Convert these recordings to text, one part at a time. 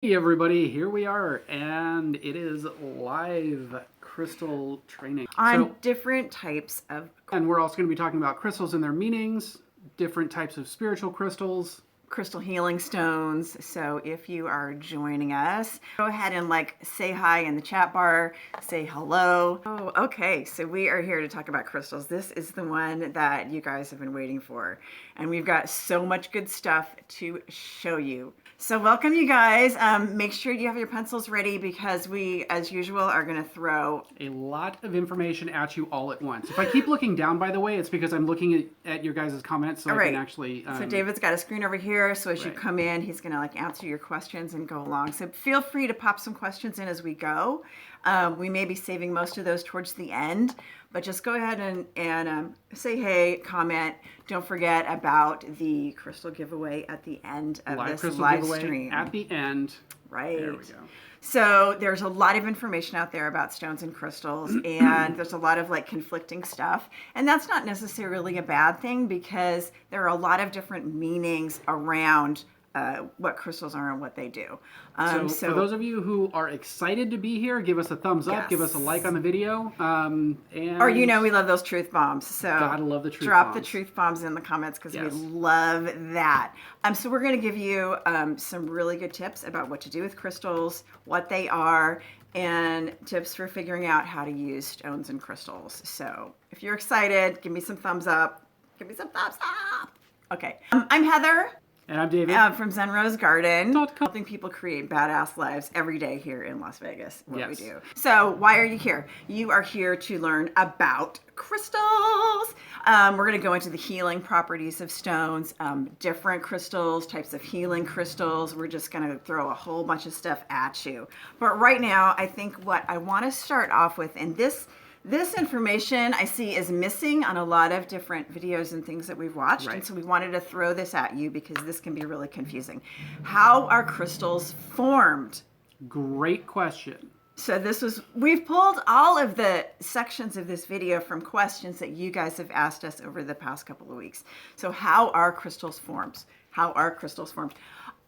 Hey everybody, here we are, and it is live crystal training. On different types of And we're also going to be talking about crystals and their meanings, different types of spiritual crystals. crystal healing stones. So if you are joining us, go ahead and say hi in the chat bar, say hello. Oh, okay. So we are here to talk about crystals. This is the one that you guys have been waiting for. And we've got so much good stuff to show you. So welcome you guys. Make sure you have your pencils ready because we, as usual, are going to throw a lot of information at you all at once. If I keep looking down, by the way, it's because I'm looking at your guys' comments, so I can actually... So David's got a screen over here, so as you come in, he's going to answer your questions and go along. So feel free to pop some questions in as we go. We may be saving most of those towards the end, but just go ahead and say hey, comment. Don't forget about the crystal giveaway at the end of this live stream. At the end. Right. There we go. So there's a lot of information out there about stones and crystals, and there's a lot of conflicting stuff. And that's not necessarily a bad thing because there are a lot of different meanings around what crystals are and what they do. So for those of you who are excited to be here, give us a thumbs up, give us a like on the video. Or we love those truth bombs. So gotta love the truth drop bombs. the truth bombs in the comments because we love that. So we're going to give you some really good tips about what to do with crystals, what they are, and tips for figuring out how to use stones and crystals. So if you're excited, give me some thumbs up. Give me some thumbs up. Okay. I'm Heather. And I'm David. From Zen Rose Garden, helping people create badass lives every day here in Las Vegas, what we do. So why are you here? You are here to learn about crystals. We're going to go into the healing properties of stones, different crystals, types of healing crystals. We're just going to throw a whole bunch of stuff at you. But right now, I think what I want to start off with, and this information I see is missing on a lot of different videos and things that we've watched. And so we wanted to throw this at you because this can be really confusing. How are crystals formed? Great question. So we've pulled all of the sections of this video from questions that you guys have asked us over the past couple of weeks. So how are crystals formed? How are crystals formed?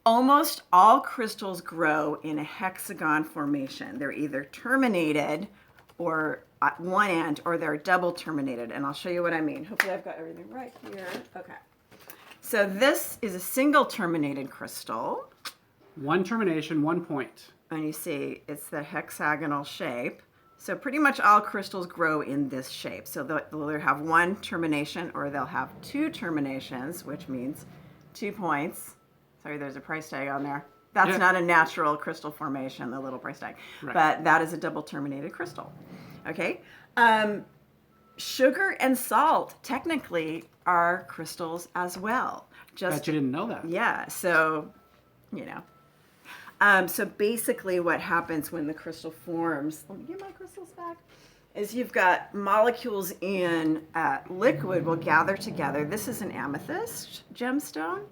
Almost all crystals grow in a hexagon formation. They're either terminated or at one end, or they're double terminated, and I'll show you what I mean. Hopefully I've got everything right here. Okay. So this is a single terminated crystal. One termination, one point. And you see it's the hexagonal shape. So pretty much all crystals grow in this shape. So they'll either have one termination or they'll have two terminations, which means 2 points. Sorry, there's a price tag on there. That's not a natural crystal formation, the little price tag. But that is a double terminated crystal. Okay. Sugar and salt technically are crystals as well. Bet you didn't know that. Yeah. So, so basically what happens when the crystal forms, let me get my crystals back, is you've got molecules in liquid will gather together. This is an amethyst gemstone.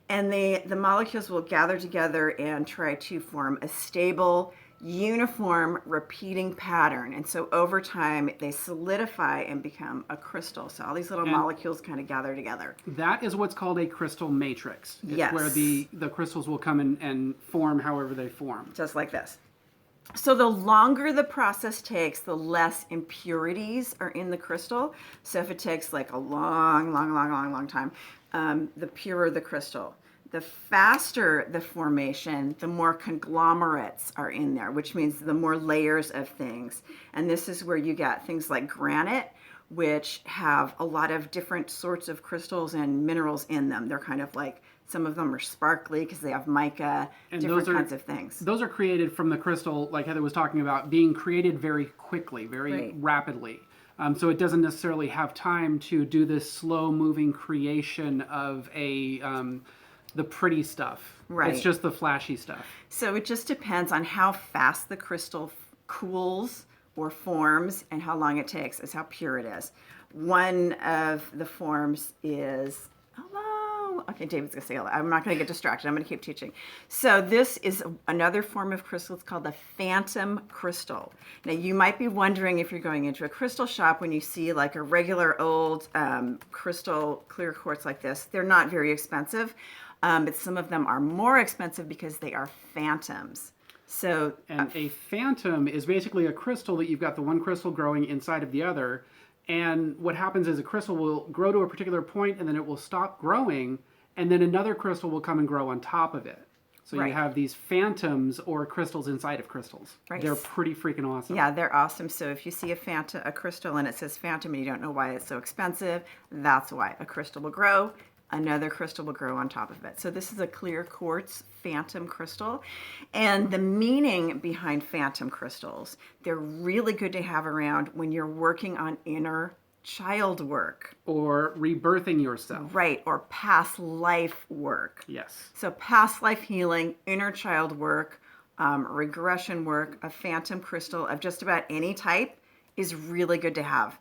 And the molecules will gather together and try to form a stable, uniform, repeating pattern. And so over time, they solidify and become a crystal. So all these little molecules kind of gather together. That is what's called a crystal matrix. It's where the crystals will come and form however they form. Just like this. So the longer the process takes, the less impurities are in the crystal. So if it takes a long time, the purer the crystal. The faster the formation, the more conglomerates are in there, which means the more layers of things. And this is where you get things like granite, which have a lot of different sorts of crystals and minerals in them. They're kind of some of them are sparkly because they have mica, and different kinds of things. Those are created from the crystal, like Heather was talking about, being created very quickly, very rapidly. So it doesn't necessarily have time to do this slow-moving creation of the pretty stuff. It's just the flashy stuff. So it just depends on how fast the crystal cools or forms and how long it takes is how pure it is. One of the forms is, okay, David's gonna say hello. I'm not gonna get distracted. I'm gonna keep teaching. So this is another form of crystal. It's called the phantom crystal. Now you might be wondering if you're going into a crystal shop when you see a regular old crystal clear quartz like this. They're not very expensive. But some of them are more expensive because they are phantoms. So, and a phantom is basically a crystal that you've got the one crystal growing inside of the other. And what happens is a crystal will grow to a particular point and then it will stop growing. And then another crystal will come and grow on top of it. So you have these phantoms or crystals inside of crystals. Right. They're pretty freaking awesome. Yeah, they're awesome. So if you see a crystal and it says phantom and you don't know why it's so expensive, that's why. A crystal will grow, another crystal will grow on top of it. So this is a clear quartz phantom crystal. And the meaning behind phantom crystals, they're really good to have around when you're working on inner child work. Or rebirthing yourself. Right, or past life work. Yes. So past life healing, inner child work, regression work, a phantom crystal of just about any type is really good to have.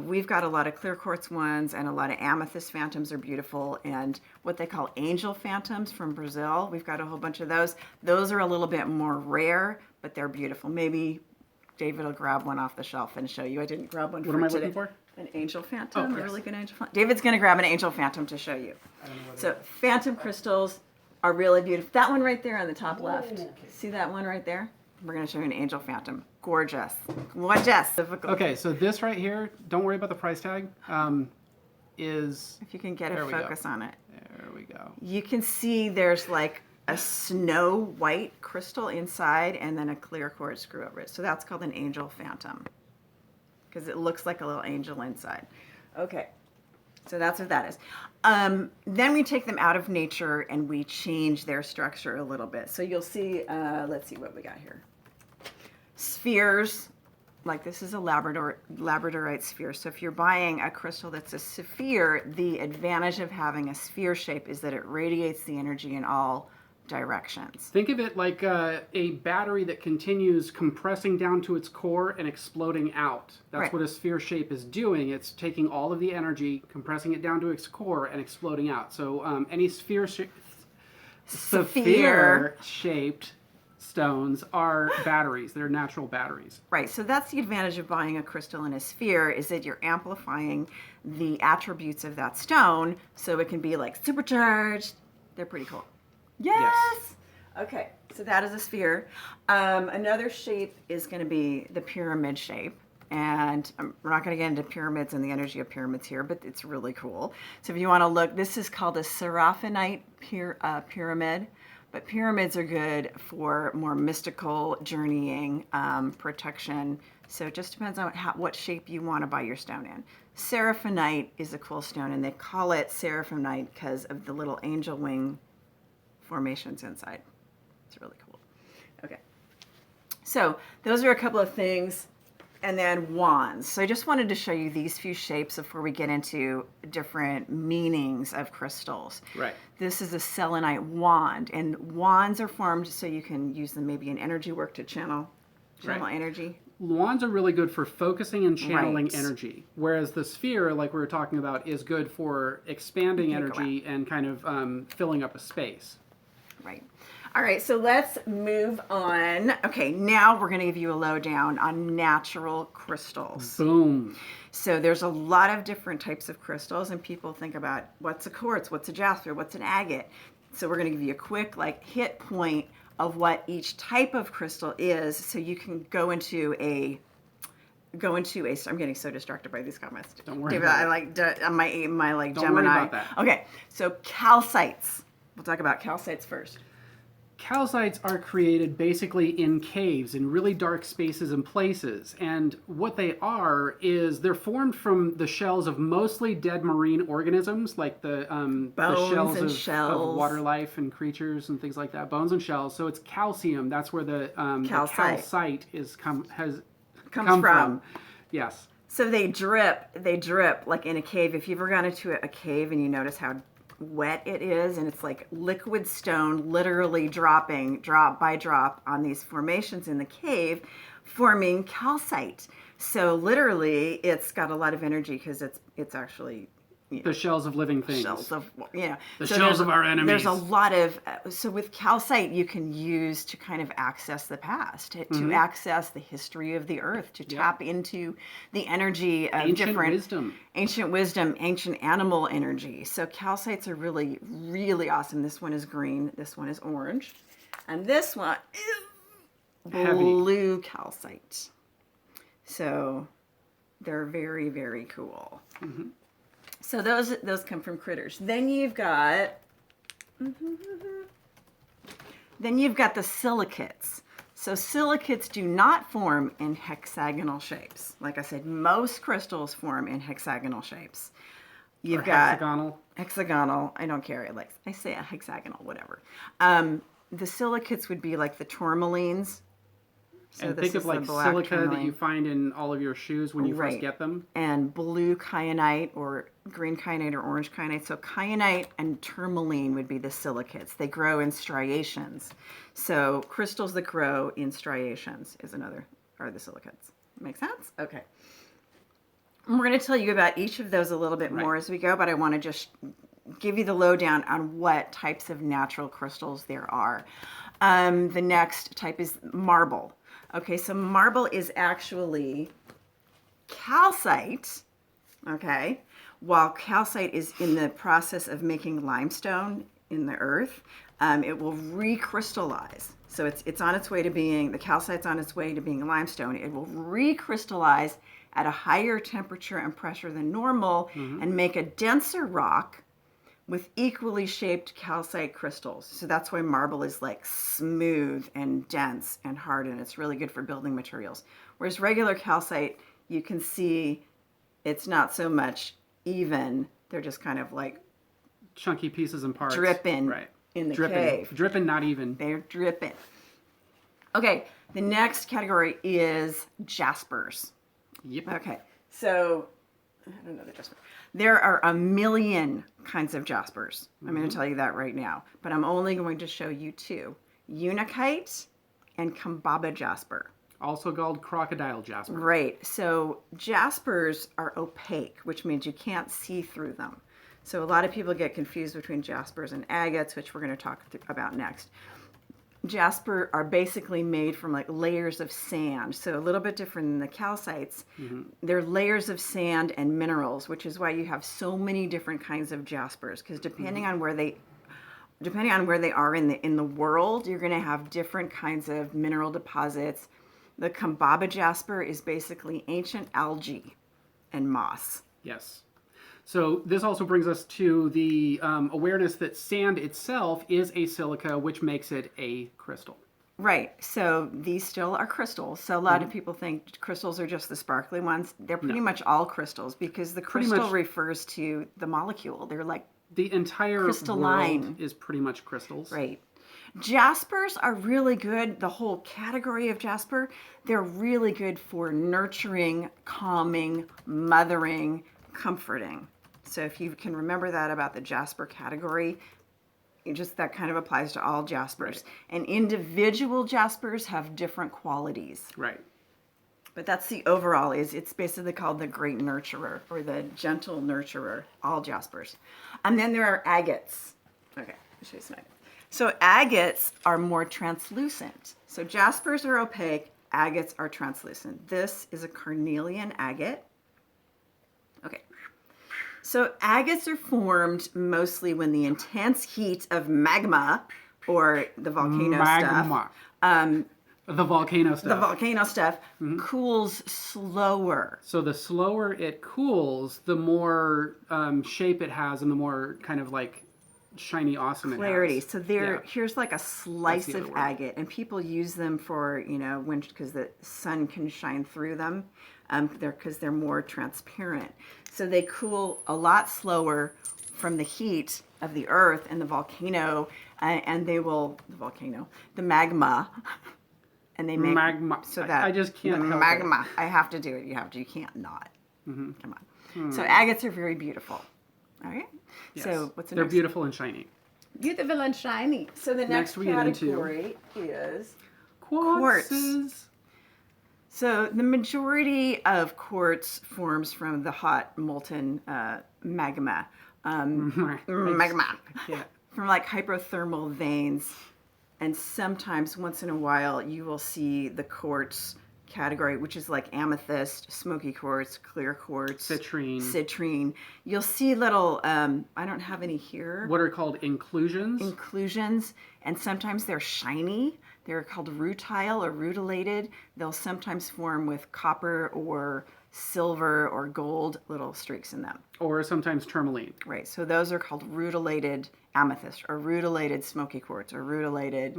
We've got a lot of clear quartz ones and a lot of amethyst phantoms are beautiful, and what they call angel phantoms from Brazil. We've got a whole bunch of those. Those are a little bit more rare, but they're beautiful. Maybe David will grab one off the shelf and show you. I didn't grab one. What am I looking for? An angel phantom, a really good angel phantom. David's going to grab an angel phantom to show you. So phantom crystals are really beautiful. That one right there on the top left. Okay. See that one right there? We're going to show you an angel phantom. Gorgeous. Gorgeous. Okay, so this right here, don't worry about the price tag, is... If you can get a focus on it. There we go. You can see there's like a snow white crystal inside and then a clear quartz screw over it. So that's called an angel phantom, because it looks like a little angel inside. Okay, so that's what that is. Then we take them out of nature and we change their structure a little bit. So you'll see, let's see what we got here. Spheres, like this is a labradorite sphere. So if you're buying a crystal that's a sphere, the advantage of having a sphere shape is that it radiates the energy in all directions. Think of it like a battery that continues compressing down to its core and exploding out. That's what a sphere shape is doing. It's taking all of the energy, compressing it down to its core and exploding out. So any sphere-shaped stones are batteries. They're natural batteries. Right. So that's the advantage of buying a crystal in a sphere, is that you're amplifying the attributes of that stone so it can be like supercharged. They're pretty cool. Yes. Okay, so that is a sphere. Another shape is going to be the pyramid shape. And we're not going to get into pyramids and the energy of pyramids here, but it's really cool. So if you want to look, this is called a seraphinite pyramid. But pyramids are good for more mystical journeying, protection. So it just depends on what shape you want to buy your stone in. Seraphinite is a cool stone, and they call it seraphinite because of the little angel wing formations inside. It's really cool. Okay. So those are a couple of things. And then wands. So I just wanted to show you these few shapes before we get into different meanings of crystals. Right. This is a selenite wand, and wands are formed so you can use them maybe in energy work to channel energy. Wands are really good for focusing and channeling energy, whereas the sphere, like we were talking about, is good for expanding energy and kind of filling up a space. Right. All right, so let's move on. Okay, now we're going to give you a lowdown on natural crystals. Boom. So there's a lot of different types of crystals, and people think about what's a quartz, what's a jasper, what's an agate. So we're going to give you a quick hit point of what each type of crystal is, so you can go into a. I'm getting so distracted by these comments. Don't worry. David, my Don't Gemini. worry about that. Okay, so calcites. We'll talk about calcites first. Calcites are created basically in caves, in really dark spaces and places. And what they are is they're formed from the shells of mostly dead marine organisms, like the shells of water life and creatures and things like that. Bones and shells. So it's calcium. That's where the calcite has come from. Yes. So they drip like in a cave. If you've ever gone into a cave and you notice how wet it is, and it's like liquid stone literally dropping drop by drop on these formations in the cave, forming calcite. So literally it's got a lot of energy because it's actually The shells of living things. Shells of, The shells of our enemies. There's a lot of, so with calcite, you can use to kind of access the past, to access the history of the earth, to tap into the energy of ancient wisdom, ancient animal energy. So calcites are really, really awesome. This one is green. This one is orange. And this one is blue calcite. So they're very, very cool. So those come from critters. Then you've got the silicates. So silicates do not form in hexagonal shapes. Like I said, most crystals form in hexagonal shapes. You've got hexagonal. I don't care. I say a hexagonal, whatever. The silicates would be like the tourmalines. So and think of like silica that you find in all of your shoes when you first get them. And blue kyanite or green kyanite or orange kyanite. So kyanite and tourmaline would be the silicates. They grow in striations. So crystals that grow in striations are the silicates. Make sense? Okay. And we're going to tell you about each of those a little bit more as we go, but I want to just give you the lowdown on what types of natural crystals there are. The next type is marble. Okay, so marble is actually calcite, okay? While calcite is in the process of making limestone in the earth, it will recrystallize. So it's on its way to being, the calcite's on its way to being limestone. It will recrystallize at a higher temperature and pressure than normal and make a denser rock with equally shaped calcite crystals. So that's why marble is like smooth and dense and hard, and it's really good for building materials. Whereas regular calcite, you can see it's not so much even. They're just kind of like chunky pieces and parts. Dripping in the cave. Dripping, not even. They're dripping. Okay, the next category is jaspers. Yep. Okay, so I have another jasper. There are a million kinds of jaspers. I'm going to tell you that right now, but I'm only going to show you two: unakite and Kambaba jasper. Also called crocodile jasper. Right. So jaspers are opaque, which means you can't see through them. So a lot of people get confused between jaspers and agates, which we're going to talk about next. Jasper are basically made from like layers of sand, so a little bit different than the calcites. They're layers of sand and minerals, which is why you have so many different kinds of jaspers, because depending on where they are in the world, you're going to have different kinds of mineral deposits. The Kambaba jasper is basically ancient algae and moss. Yes. So this also brings us to the awareness that sand itself is a silica, which makes it a crystal. Right. So these still are crystals. So a lot of people think crystals are just the sparkly ones. They're pretty much all crystals, because the crystal refers to the molecule. They're like the entire crystalline world is pretty much crystals. Right. Jaspers are really good. The whole category of jasper, they're really good for nurturing, calming, mothering, comforting. So if you can remember that about the jasper category, that kind of applies to all jaspers. And individual jaspers have different qualities. Right. But that's the overall it's basically called the great nurturer or the gentle nurturer, all jaspers. And then there are agates. Okay, I'll show you some agates. So agates are more translucent. So jaspers are opaque, agates are translucent. This is a carnelian agate. Okay. So agates are formed mostly when the intense heat of magma or the volcano stuff. The volcano stuff. The volcano stuff cools slower. So the slower it cools, the more shape it has and the more kind of like shiny awesome clarity. It has. So here's like a slice of agate, and people use them for, when, because the sun can shine through them. Because they're more transparent. So they cool a lot slower from the heat of the earth and the volcano, and the magma, and they make magma. So that I just can't help magma. it. I have to do it. You can't not. Come on. So agates are very beautiful. All right. Yes. So what's the They're next? beautiful and shiny. Beautiful and shiny. So the next we get into category is quartzes. So the majority of quartz forms from the hot molten magma. Magma. Yeah. From like hyperthermal veins. And sometimes, once in a while, you will see the quartz category, which is like amethyst, smoky quartz, clear quartz, citrine. You'll see little, I don't have any here. What are called inclusions? Inclusions, and sometimes they're shiny. They're called rutile or rutilated. They'll sometimes form with copper or silver or gold little streaks in them. Or sometimes tourmaline. Right, so those are called rutilated amethyst or rutilated smoky quartz or rutilated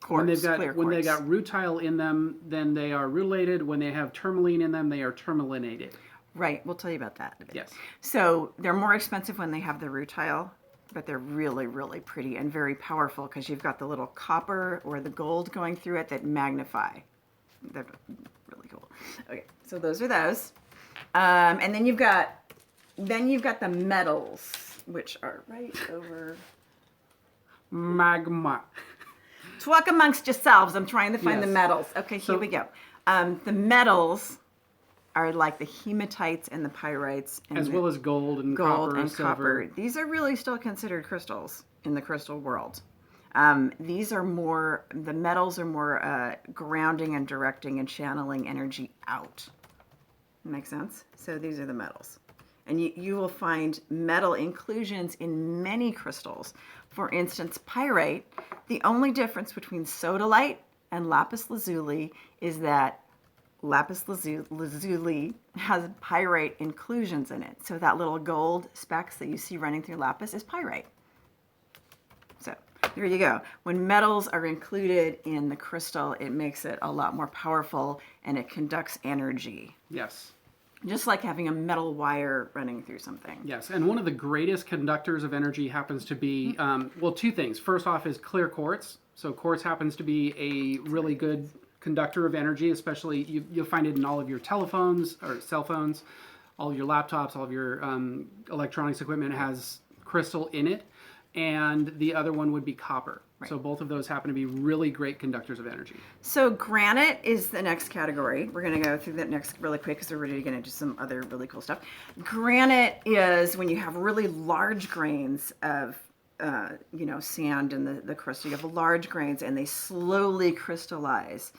quartz, clear quartz. When they got rutile in them, then they are rutilated. When they have tourmaline in them, they are tourmalinated. Right, we'll tell you about that in a bit. Yes. So they're more expensive when they have the rutile, but they're really, really pretty and very powerful because you've got the little copper or the gold going through it that magnify. They're really cool. Okay, so those are those. And then you've got the metals, which are right over. Magma. Talk amongst yourselves. I'm trying to find the metals. Okay, here we go. The metals are like the hematites and the pyrites. And as well as gold and copper. These are really still considered crystals in the crystal world. These are more, the metals are more grounding and directing and channeling energy out. Make sense? So these are the metals. And you will find metal inclusions in many crystals. For instance, pyrite, the only difference between sodalite and lapis lazuli is that lapis lazuli has pyrite inclusions in it. So that little gold specks that you see running through lapis is pyrite. So there you go. When metals are included in the crystal, it makes it a lot more powerful and it conducts energy. Yes. Just like having a metal wire running through something. Yes, and one of the greatest conductors of energy happens to be, well, two things. First off is clear quartz. So quartz happens to be a really good conductor of energy, especially you'll find it in all of your telephones or cell phones, all of your laptops, all of your electronics equipment has crystal in it. And the other one would be copper. Right. So both of those happen to be really great conductors of energy. So granite is the next category. We're going to go through that next really quick because we're ready to get into some other really cool stuff. Granite is when you have really large grains of sand in the crystal. You have large grains and they slowly crystallize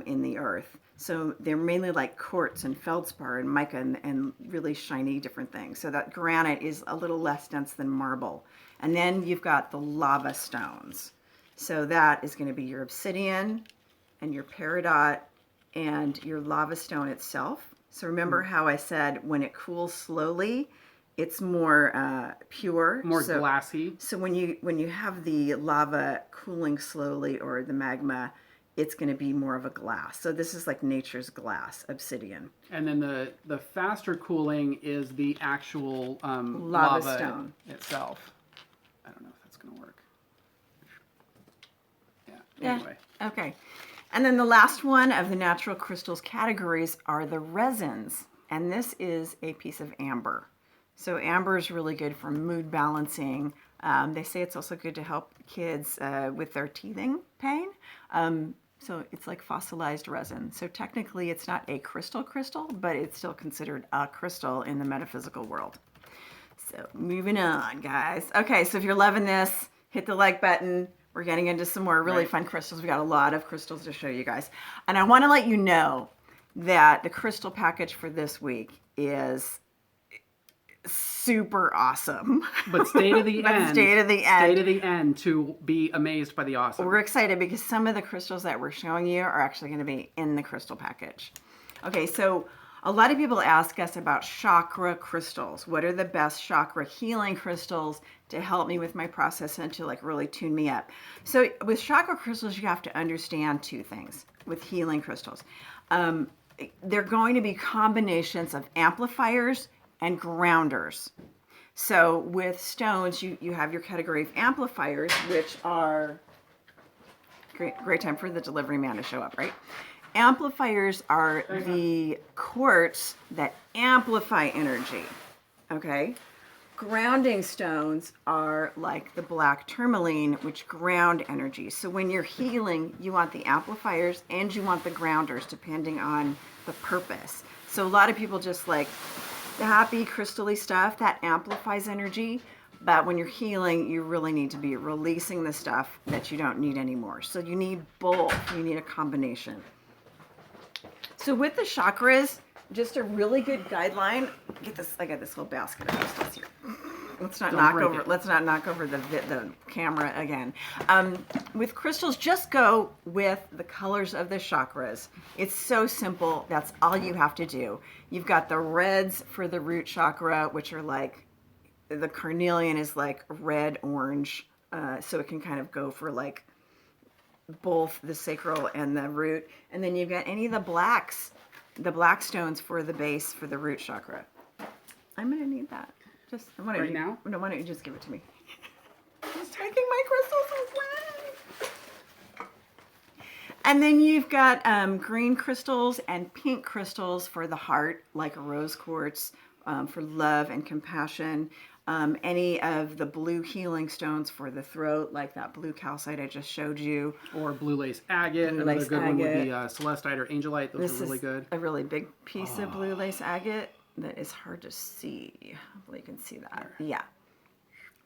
in the earth. So they're mainly like quartz and feldspar and mica and really shiny different things. So that granite is a little less dense than marble. And then you've got the lava stones. So that is going to be your obsidian and your peridot and your lava stone itself. So remember how I said when it cools slowly, it's more pure. More glassy. So when you have the lava cooling slowly or the magma, it's going to be more of a glass. So this is like nature's glass, obsidian. And then the faster cooling is the actual lava stone itself. I don't know if that's going to work. Yeah, anyway. Yeah. Okay. And then the last one of the natural crystals categories are the resins. And this is a piece of amber. So amber is really good for mood balancing. They say it's also good to help kids with their teething pain. So it's like fossilized resin. So technically it's not a crystal, but it's still considered a crystal in the metaphysical world. So moving on, guys. Okay, so if you're loving this, hit the like button. We're getting into some more really fun crystals. We got a lot of crystals to show you guys. And I want to let you know that the crystal package for this week is super awesome. But stay to the end. Stay to the end. Stay to the end to be amazed by the awesome. We're excited because some of the crystals that we're showing you are actually going to be in the crystal package. Okay, so a lot of people ask us about chakra crystals. What are the best chakra healing crystals to help me with my process and to like really tune me up? So with chakra crystals, you have to understand two things with healing crystals. They're going to be combinations of amplifiers and grounders. So with stones, you have your category of amplifiers, which are great time for the delivery man to show up, right? Amplifiers are the quartz that amplify energy, okay? Grounding stones are like the black tourmaline, which ground energy. So when you're healing, you want the amplifiers and you want the grounders, depending on the purpose. So a lot of people just like the happy crystally stuff that amplifies energy. But when you're healing, you really need to be releasing the stuff that you don't need anymore. So you need both. You need a combination. So with the chakras, just a really good guideline. Get this. I got this whole basket of crystals here. Let's not knock over the camera again. With crystals, just go with the colors of the chakras. It's so simple. That's all you have to do. You've got the reds for the root chakra, which are like, the carnelian is like red orange, so it can kind of go for like both the sacral and the root. And then you've got any of the blacks, the black stones for the base for the root chakra. I'm gonna need that. Just why don't right now? No, why don't you just give it to me? Just taking my crystals away. And then you've got green crystals and pink crystals for the heart, like a rose quartz, for love and compassion. Any of the blue healing stones for the throat, like that blue calcite I just showed you. Or blue lace agate. Another good one would be celestite or angelite. Those are really good. A really big piece of blue lace agate that is hard to see. Hopefully you can see that. Yeah.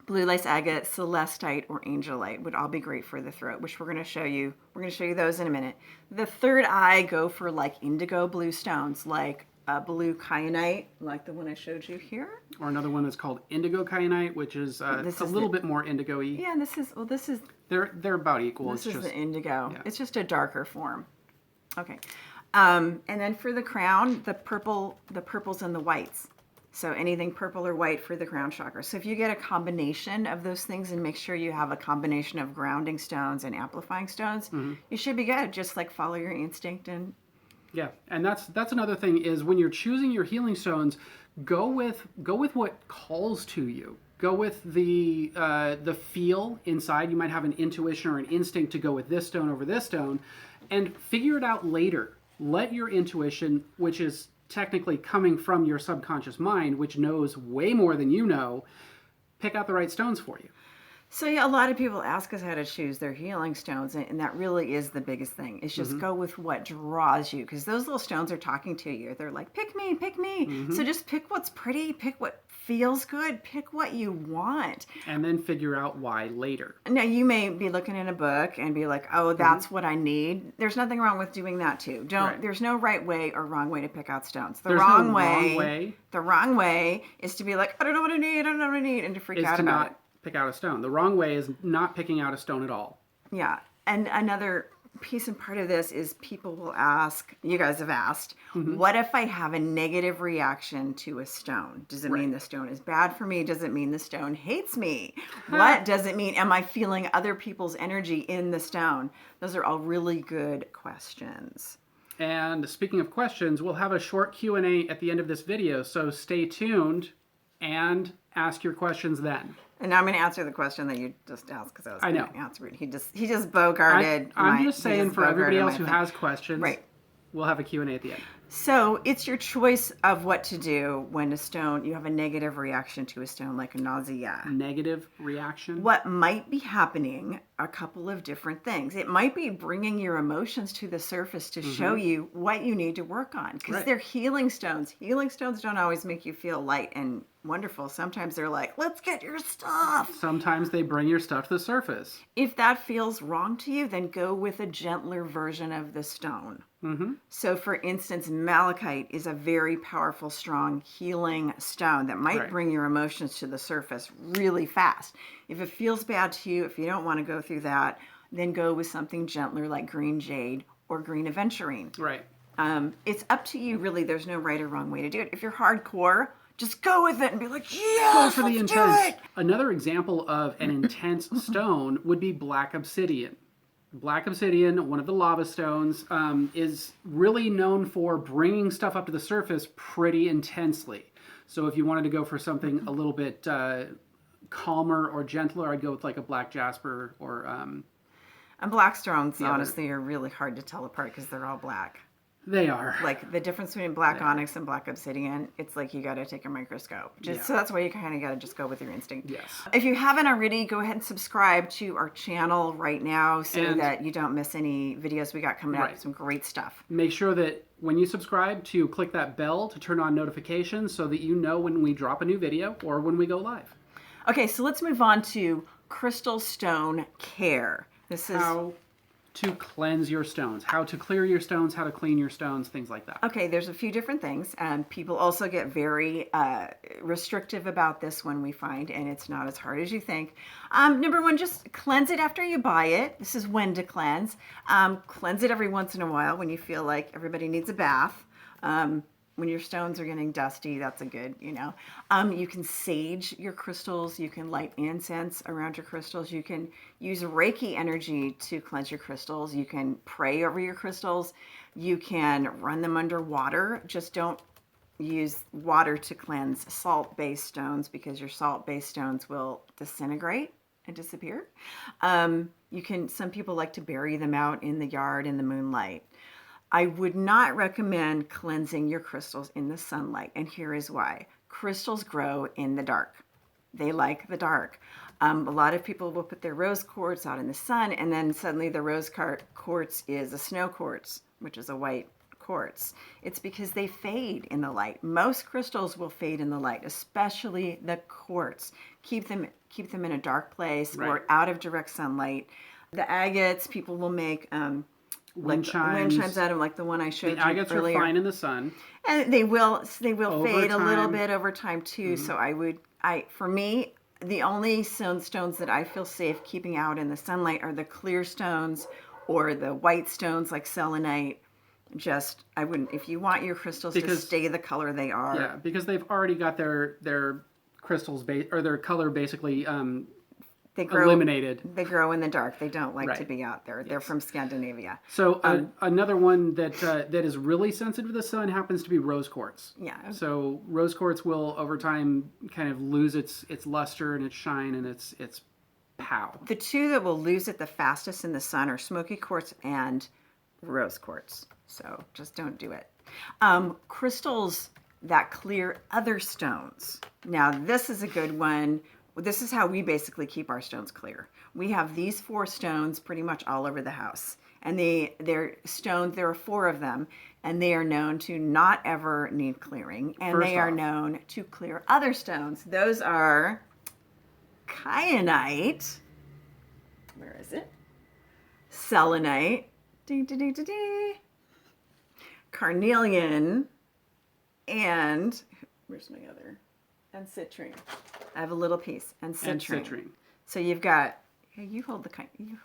Blue lace agate, celestite, or angelite would all be great for the throat, which we're going to show you. We're going to show you those in a minute. The third eye, go for like indigo blue stones, like blue kyanite, like the one I showed you here. Or another one that's called indigo kyanite, which is a little bit more indigo-y. Yeah, this is... They're about equal. This is the indigo. Yeah. It's just a darker form. Okay. And then for the crown, the purples and the whites. So anything purple or white for the crown chakra. So if you get a combination of those things and make sure you have a combination of grounding stones and amplifying stones, you should be good. Just like follow your instinct and... Yeah, and that's another thing is when you're choosing your healing stones, go with what calls to you. Go with the feel inside. You might have an intuition or an instinct to go with this stone over this stone, and figure it out later. Let your intuition, which is technically coming from your subconscious mind, which knows way more than you know, pick out the right stones for you. So yeah, a lot of people ask us how to choose their healing stones, and that really is the biggest thing. Is just go with what draws you, because those little stones are talking to you. They're like, pick me, pick me. So just pick what's pretty, pick what feels good, pick what you want. And then figure out why later. Now, you may be looking in a book and be like, oh, that's what I need. There's nothing wrong with doing that too. There's no right way or wrong way to pick out stones. The wrong way is to be like, I don't know what I need, I don't know what I need, and to freak out about it. Pick out a stone. The wrong way is not picking out a stone at all. Yeah. And another piece and part of this is people will ask, you guys have asked, what if I have a negative reaction to a stone? Does it mean the stone is bad for me? Does it mean the stone hates me? What does it mean? Am I feeling other people's energy in the stone? Those are all really good questions. And speaking of questions, we'll have a short Q&A at the end of this video, so stay tuned and ask your questions then. And now I'm going to answer the question that you just asked, because I was going to answer it. He just bogarted. I'm just saying for everybody else who has questions, we'll have a Q&A at the end. So it's your choice of what to do when you have a negative reaction to a stone, like a nausea. Negative reaction? What might be happening, a couple of different things. It might be bringing your emotions to the surface to show you what you need to work on, because they're healing stones. Healing stones don't always make you feel light and wonderful. Sometimes they're like, let's get your stuff. Sometimes they bring your stuff to the surface. If that feels wrong to you, then go with a gentler version of the stone. So for instance, malachite is a very powerful, strong healing stone that might bring your emotions to the surface really fast. If it feels bad to you, if you don't want to go through that, then go with something gentler like green jade or green aventurine. Right. It's up to you, really. There's no right or wrong way to do it. If you're hardcore, just go with it and be like, yes, go for the let's intense. do it. Another example of an intense stone would be black obsidian. Black obsidian, one of the lava stones, is really known for bringing stuff up to the surface pretty intensely. So if you wanted to go for something a little bit calmer or gentler, I'd go with like a black jasper or... And black stones, honestly, are really hard to tell apart because they're all black. They are. Like the difference between black onyx and black obsidian, it's like you got to take a microscope. So that's why you kind of got to just go with your instinct. Yes. If you haven't already, go ahead and subscribe to our channel right now so that you don't miss any videos we got coming up. Some great stuff. Make sure that when you subscribe to click that bell to turn on notifications so that you know when we drop a new video or when we go live. Okay, so let's move on to crystal stone care. This is how to cleanse your stones, how to clear your stones, how to clean your stones, things like that. Okay, there's a few different things. People also get very restrictive about this one, we find, and it's not as hard as you think. Number one, just cleanse it after you buy it. This is when to cleanse. Cleanse it every once in a while when you feel like everybody needs a bath. When your stones are getting dusty, that's a good, you can sage your crystals. You can light incense around your crystals. You can use Reiki energy to cleanse your crystals. You can pray over your crystals. You can run them under water. Just don't use water to cleanse salt-based stones because your salt-based stones will disintegrate and disappear. Some people like to bury them out in the yard in the moonlight. I would not recommend cleansing your crystals in the sunlight, and here is why. Crystals grow in the dark. They like the dark. A lot of people will put their rose quartz out in the sun, and then suddenly the rose quartz is a snow quartz, which is a white quartz. It's because they fade in the light. Most crystals will fade in the light, especially the quartz. Keep them in a dark place or out of direct sunlight. The agates, people will make wind chimes out of, like the one I showed you earlier. The agates are fine in the sun, and they will fade a little bit over time too. So for me, the only stones that I feel safe keeping out in the sunlight are the clear stones or the white stones like selenite. I wouldn't, if you want your crystals to stay the color they are. Yeah, because they've already got their crystals or their color basically eliminated. They grow in the dark. They don't like to be out there. Yes. They're from Scandinavia. So another one that is really sensitive to the sun happens to be rose quartz. Yeah. So rose quartz will over time kind of lose its luster and its shine and its pow. The two that will lose it the fastest in the sun are smoky quartz and rose quartz. So just don't do it. Crystals that clear other stones. Now this is a good one. This is how we basically keep our stones clear. We have these 4 stones pretty much all over the house. And there are 4 of them, and they are known to not ever need clearing. And they are known to clear other stones. Those are kyanite. Where is it? Selenite. Carnelian. And where's my other? And citrine. I have a little piece. And citrine. So you've got. Hey, you hold the carnelian.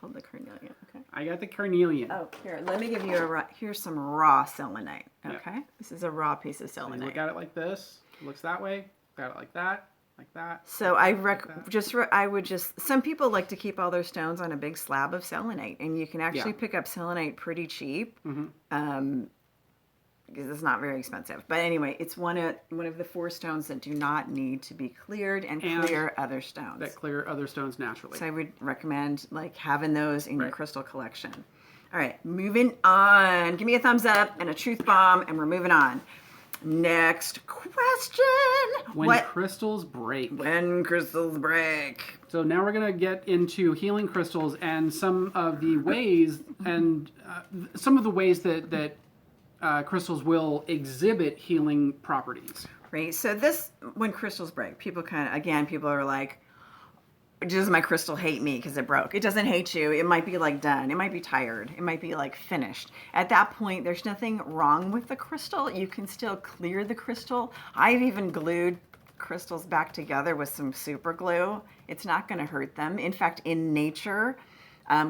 Okay. I got the carnelian. Oh, here. Let me give you here's some raw selenite. Okay. Yep. This is a raw piece of selenite. So look at it like this. It looks that way. Got it like that. Like that. So some people like to keep all their stones on a big slab of selenite, and you can actually pick up selenite pretty cheap. Mm-hmm. Because it's not very expensive. But anyway, it's one of the 4 stones that do not need to be cleared and clear other stones. That clear other stones naturally. So I would recommend having those in your crystal collection. All right, moving on. Give me a thumbs up and a truth bomb, and we're moving on. Next question. When crystals break. When crystals break. So now we're going to get into healing crystals and some of the ways that crystals will exhibit healing properties. Right. So when crystals break, people are like, does my crystal hate me because it broke? It doesn't hate you. It might be done. It might be tired. It might be finished. At that point, there's nothing wrong with the crystal. You can still clear the crystal. I've even glued crystals back together with some super glue. It's not going to hurt them. In fact, in nature,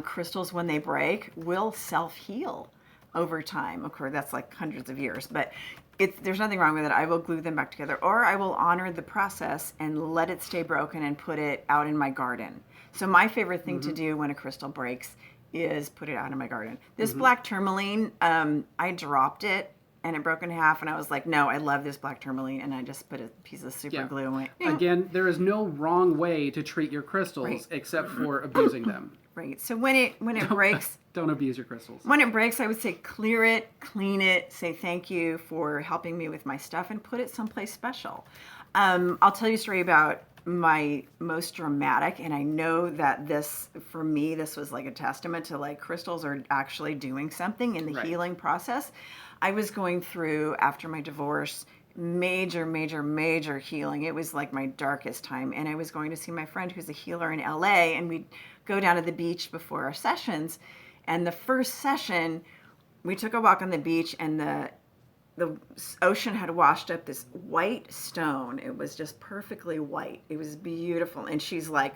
crystals, when they break, will self-heal over time. Of course, that's hundreds of years, but there's nothing wrong with it. I will glue them back together, or I will honor the process and let it stay broken and put it out in my garden. So my favorite thing to do when a crystal breaks is put it out in my garden. This black tourmaline, I dropped it and it broke in half, and I was like, no, I love this black tourmaline, and I just put a piece of super glue and went, Again, there is no wrong way to treat your crystals except for abusing them. Right. So when it breaks, don't abuse your crystals. When it breaks, I would say clear it, clean it, say thank you for helping me with my stuff, and put it someplace special. I'll tell you a story about my most dramatic, and I know that this, for me, this was like a testament to like crystals are actually doing something in the healing process. I was going through, after my divorce, major healing. It was like my darkest time, and I was going to see my friend who's a healer in LA, and we'd go down to the beach before our sessions. And the first session, we took a walk on the beach, and the ocean had washed up this white stone. It was just perfectly white. It was beautiful. And she's like,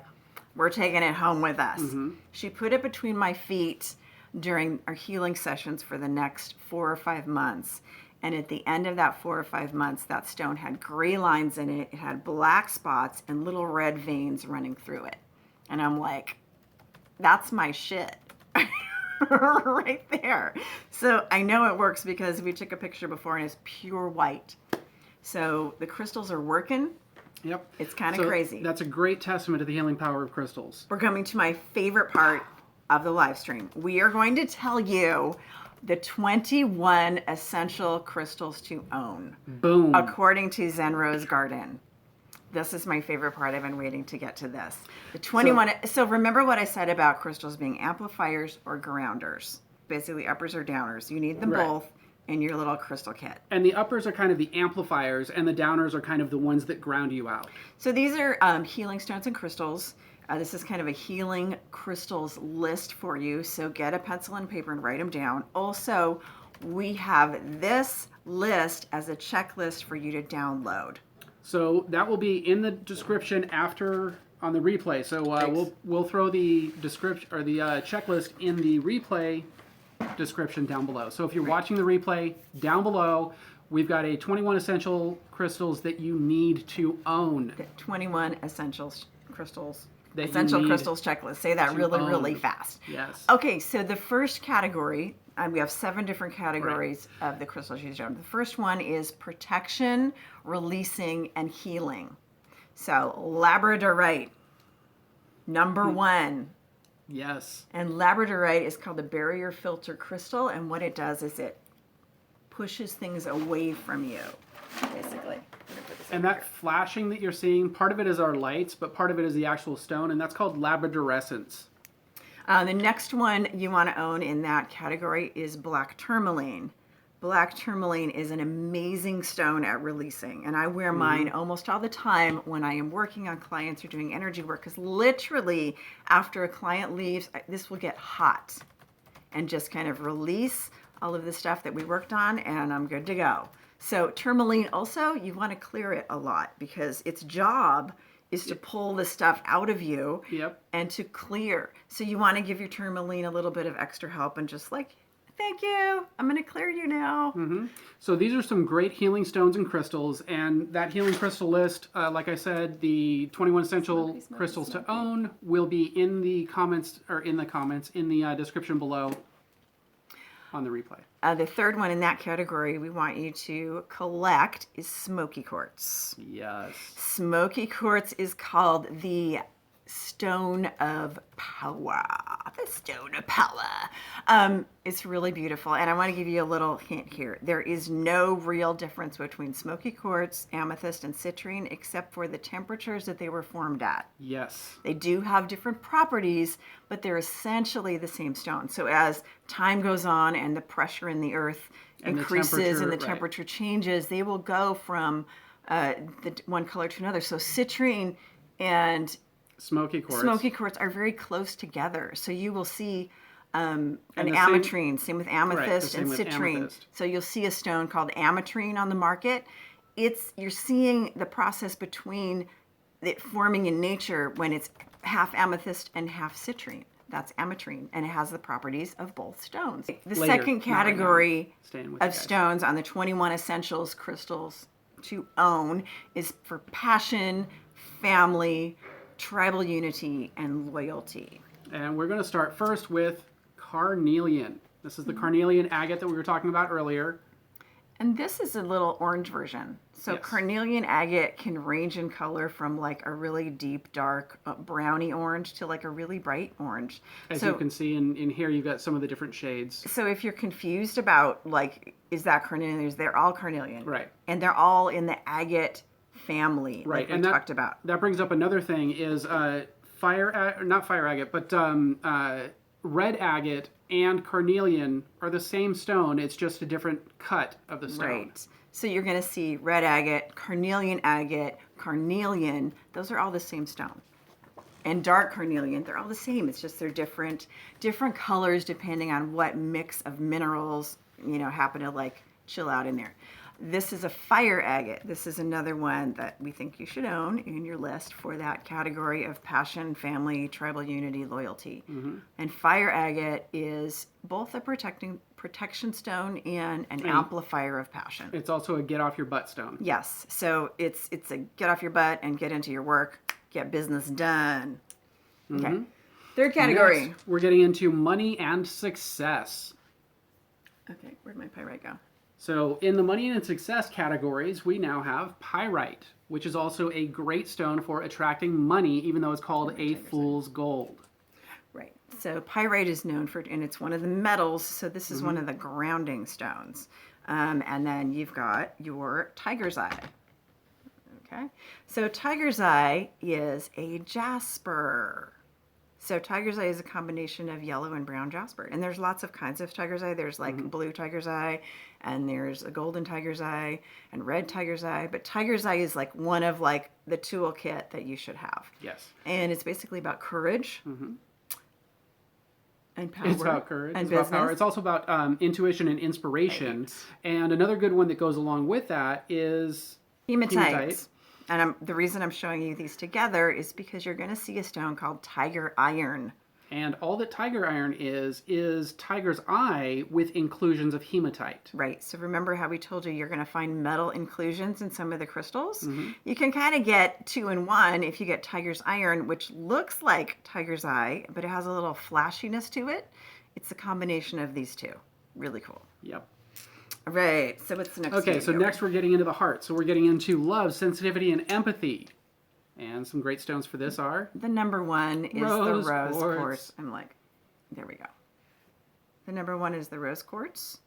we're taking it home with us. Mm-hmm. She put it between my feet during our healing sessions for the next 4 or 5 months. And at the end of that 4 or 5 months, that stone had gray lines in it. It had black spots and little red veins running through it. And I'm like, that's my shit. Right there. So I know it works because we took a picture before and it's pure white. So the crystals are working. Yep. It's kind of crazy. That's a great testament to the healing power of crystals. We're coming to my favorite part of the live stream. We are going to tell you the 21 essential crystals to own. Boom. According to Zen Rose Garden. This is my favorite part. I've been waiting to get to this. The 21. So remember what I said about crystals being amplifiers or grounders. Basically uppers or downers. You need them both in your little crystal kit. And the uppers are kind of the amplifiers, and the downers are kind of the ones that ground you out. So these are healing stones and crystals. This is kind of a healing crystals list for you. So get a pencil and paper and write them down. Also, we have this list as a checklist for you to download. So that will be in the description after on the replay. So we'll throw the description or the checklist in the replay description down below. So if you're watching the replay, down below we've got a 21 essential crystals that you need to own. The 21 crystals checklist. Say that really fast. Yes. Okay, so the first category, we have 7 different categories of the crystals used. The first one is protection, releasing, and healing. So labradorite, number 1. Yes. And labradorite is called the barrier filter crystal, and what it does is it pushes things away from you, basically. And that flashing that you're seeing, part of it is our lights, but part of it is the actual stone, and that's called labradorescence. The next one you want to own in that category is black tourmaline. Black tourmaline is an amazing stone at releasing, and I wear mine almost all the time when I am working on clients or doing energy work, because literally after a client leaves, this will get hot and just kind of release all of the stuff that we worked on, and I'm good to go. So tourmaline also, you want to clear it a lot because its job is to pull the stuff out of you and to clear. So you want to give your tourmaline a little bit of extra help and just like, thank you, I'm going to clear you now. Mm-hmm. So these are some great healing stones and crystals, and that healing crystal list, like I said, the 21 essential crystals to own will be in the comments, in the description below on the replay. The third one in that category we want you to collect is smoky quartz. Yes. Smoky quartz is called the stone of power. The stone of power. It's really beautiful. And I want to give you a little hint here. There is no real difference between smoky quartz, amethyst, and citrine except for the temperatures that they were formed at. Yes. They do have different properties, but they're essentially the same stone. So as time goes on and the pressure in the earth increases and the temperature changes, they will go from the one color to another. So citrine and smoky quartz are very close together. So you will see an ametrine, same with amethyst and citrine. Amethyst. So you'll see a stone called ametrine on the market. You're seeing the process between it forming in nature when it's half amethyst and half citrine. That's ametrine, and it has the properties of both stones. The second category of stones on the 21 essentials crystals to own is for passion, family, tribal unity, and loyalty. And we're going to start first with carnelian. This is the carnelian agate that we were talking about earlier. And this is a little orange version. So carnelian agate can range in color from like a really deep, dark brownie orange to like a really bright orange. As you can see in here, you've got some of the different shades. So if you're confused about like, is that carnelian? They're all carnelian. Right. And they're all in the agate family, right. like we talked about. That brings up another thing is not fire agate, but red agate and carnelian are the same stone. It's just a different cut of the stone. Right. So you're going to see red agate, carnelian. Those are all the same stone. And dark carnelian, they're all the same. It's just they're different colors depending on what mix of minerals, happen to like chill out in there. This is a fire agate. This is another one that we think you should own in your list for that category of passion, family, tribal unity, loyalty. Mm-hmm. And fire agate is both a protection stone and an amplifier of passion. It's also a get off your butt stone. Yes. So it's a get off your butt and get into your work, get business done. Okay. Mm-hmm. Third category. Next, we're getting into money and success. Okay, where'd my pyrite go? So in the money and success categories, we now have pyrite, which is also a great stone for attracting money, even though it's called a fool's gold. Right. So pyrite is known for, and it's one of the metals, so this is one of the grounding stones. And then you've got your tiger's eye. Okay. So tiger's eye is a jasper. So tiger's eye is a combination of yellow and brown jasper. And there's lots of kinds of tiger's eye. There's like blue tiger's eye, and there's a golden tiger's eye, and red tiger's eye. But tiger's eye is like one of like the toolkit that you should have. Yes. And it's basically about courage and power. It's about courage. And it's business. About power. It's also about intuition and inspiration. Right. And another good one that goes along with that is hematite. And the reason I'm showing you these together is because you're going to see a stone called tiger iron. And all that tiger iron is tiger's eye with inclusions of hematite. Right. So remember how we told you you're going to find metal inclusions in some of the crystals? Mm-hmm. You can kind of get 2 in 1 if you get tiger's iron, which looks like tiger's eye, but it has a little flashiness to it. It's a combination of these two. Really cool. Yep. All right, so what's the next? Okay, so next we're getting into the heart. So we're getting into love, sensitivity, and empathy. And some great stones for this are? The number one is the rose quartz. I'm like, there we go. The number one is the rose quartz.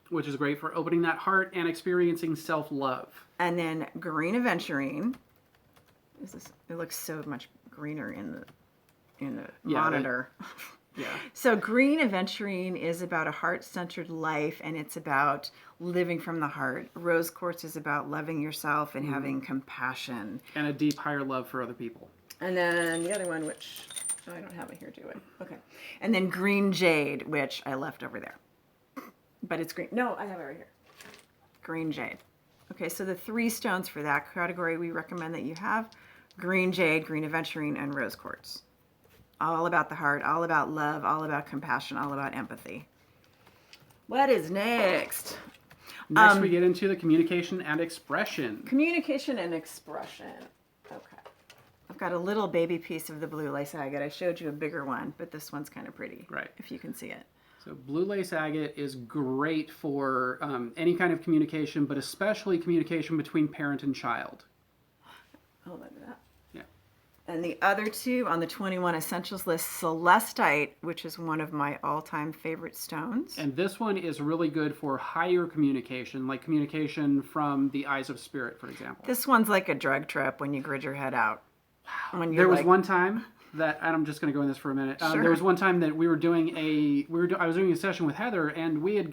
Which is great for opening that heart and experiencing self-love. And then green aventurine. It looks so much greener in the monitor. Yeah. So green aventurine is about a heart-centered life, and it's about living from the heart. Rose quartz is about loving yourself and having compassion. And a deep, higher love for other people. And then the other one, which I don't have it here, do I? Okay. And then green jade, which I left over there. But it's green. No, I have it right here. Green jade. Okay, so the 3 stones for that category we recommend that you have: green jade, green aventurine, and rose quartz. All about the heart, all about love, all about compassion, all about empathy. What is next? Next we get into the communication and expression. Communication and expression. Okay. I've got a little baby piece of the blue lace agate. I showed you a bigger one, but this one's kind of pretty. Right. If you can see it. So blue lace agate is great for any kind of communication, but especially communication between parent and child. Oh, look at that. Yeah. And the other 2 on the 21 essentials list, celestite, which is one of my all-time favorite stones. And this one is really good for higher communication, like communication from the eyes of spirit, for example. This one's like a drug trip when you grid your head out. Wow. There was one time that, and I'm just going to go in this for a minute. Sure. There was one time that I was doing a session with Heather, and we had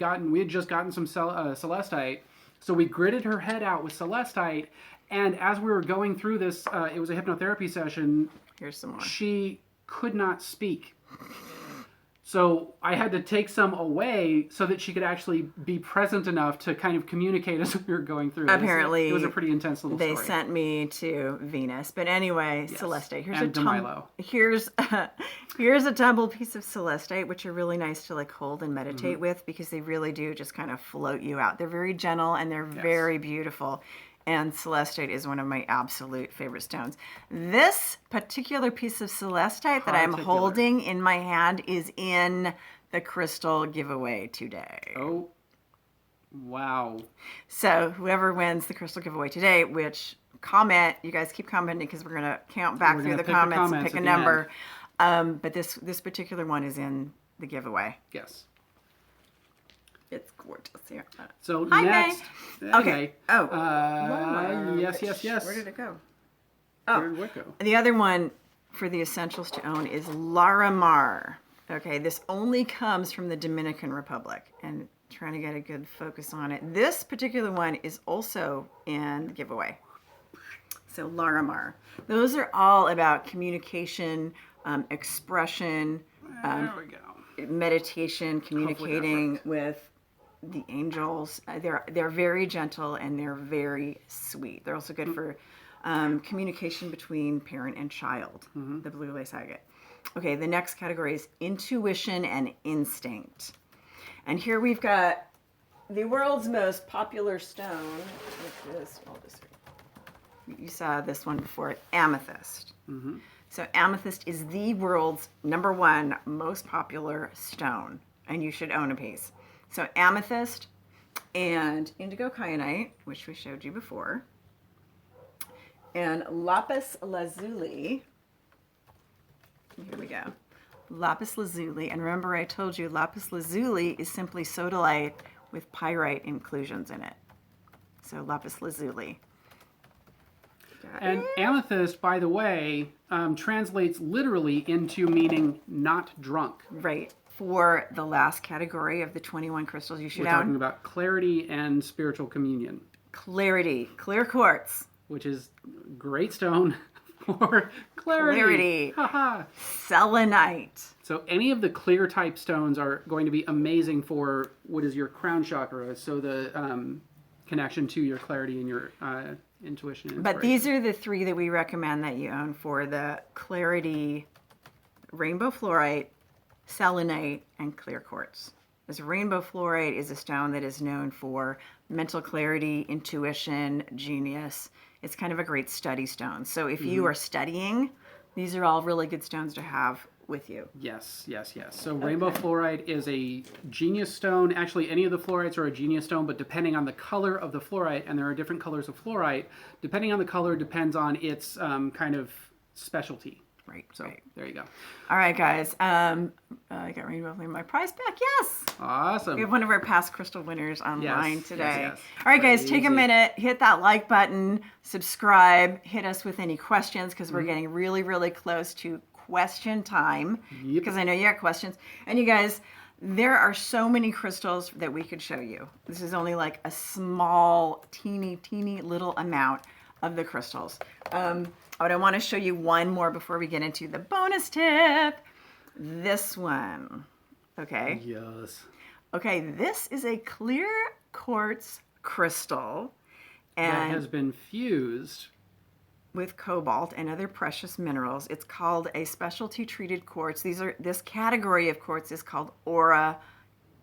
just gotten some celestite. So we gridded her head out with celestite. And as we were going through this, it was a hypnotherapy session. Here's some more. She could not speak. So I had to take some away so that she could actually be present enough to kind of communicate as we were going through. Apparently, it was a pretty intense little story. They sent me to Venus. But anyway, yes. Celestite. Here's a tumble piece of celestite, which are really nice to like hold and meditate with, because they really do just kind of float you out. They're very gentle and they're very beautiful. And celestite is one of my absolute favorite stones. This particular piece of celestite that I'm holding in my hand is in the crystal giveaway today. Oh. Wow. So whoever wins the crystal giveaway today, which comment, you guys keep commenting because we're going to count back through the comments and pick a number. But this particular one is in the giveaway. Yes. It's gorgeous here. So Hi, next. May. Okay. Yes. Where did it go? Where did it go? The other one for the essentials to own is Larimar. Okay, this only comes from the Dominican Republic, and trying to get a good focus on it. This particular one is also in the giveaway. So Larimar. Those are all about communication, expression, There we go. meditation, communicating with the angels. They're very gentle and they're very sweet. They're also good for communication between parent and child, the blue lace agate. Okay, the next category is intuition and instinct. And here we've got the world's most popular stone, which is, you saw this one before, amethyst. So amethyst is the world's #1 most popular stone, and you should own a piece. So amethyst and indigo kyanite, which we showed you before, and lapis lazuli. Here we go. Lapis lazuli, and remember I told you lapis lazuli is simply sodalite with pyrite inclusions in it. So lapis lazuli. And amethyst, by the way, translates literally into meaning not drunk. Right. For the last category of the 21 crystals you should We're talking about clarity and spiritual communion. Clarity, clear quartz. Which is great stone for clarity. Haha. Selenite. So any of the clear type stones are going to be amazing for what is your crown chakra. So the connection to your clarity and your intuition. And but these are the 3 that we recommend that you own for the clarity: rainbow fluorite, selenite, and clear quartz. This rainbow fluorite is a stone that is known for mental clarity, intuition, genius. It's kind of a great study stone. So if you are studying, these are all really good stones to have with you. Yes. So rainbow fluorite is a genius stone. Actually, any of the fluorites are a genius stone, but depending on the color of the fluorite, and there are different colors of fluorite, depending on the color depends on its kind of specialty. Right. So there you go. All right, guys. I got rainbow in my prize pack. Yes. Awesome. We have one of our past crystal winners online today. Yes. All right, guys, take a minute, hit that like button, subscribe, hit us with any questions because we're getting really, really close to question time. Because I know you got questions. And you guys, there are so many crystals that we could show you. This is only like a small, teeny little amount of the crystals. But I want to show you one more before we get into the bonus tip. This one. Okay. Yes. Okay, this is a clear quartz crystal. And that has been fused with cobalt and other precious minerals. It's called a specialty treated quartz. This category of quartz is called aura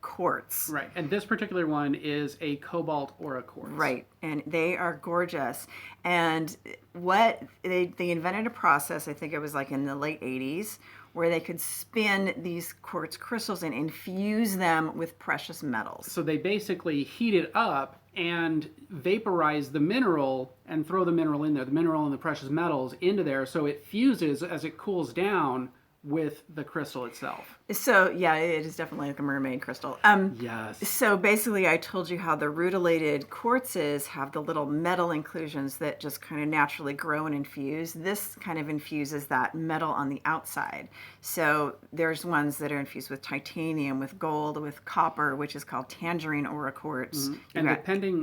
quartz. Right, and this particular one is a cobalt aura quartz. Right, and they are gorgeous. And what they invented a process, I think it was like in the late 80s, where they could spin these quartz crystals and infuse them with precious metals. So they basically heat it up and vaporize the mineral and throw the mineral in there, the mineral and the precious metals into there, so it fuses as it cools down with the crystal itself. So yeah, it is definitely like a mermaid crystal. Yes. So basically I told you how the rutilated quartzes have the little metal inclusions that just kind of naturally grow and infuse. This kind of infuses that metal on the outside. So there's ones that are infused with titanium, with gold, with copper, which is called tangerine aura quartz. And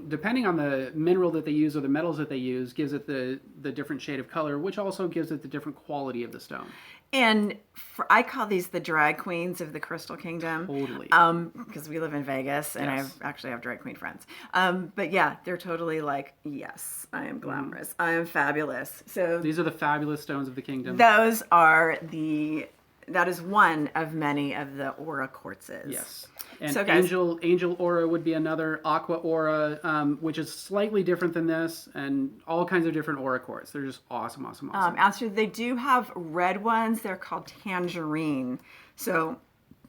depending on the mineral that they use or the metals that they use, gives it the different shade of color, which also gives it the different quality of the stone. And I call these the drag queens of the crystal kingdom. Totally. Because we live in Vegas, and Yes. I actually have drag queen friends. But yeah, they're totally like, yes, I am glamorous. I am fabulous. So these are the fabulous stones of the kingdom. those are that is one of many of the aura quartzes. Yes. And So, guys- angel aura would be another, aqua aura, which is slightly different than this, and all kinds of different aura quartz. They're just awesome. Actually, they do have red ones. They're called tangerine. So,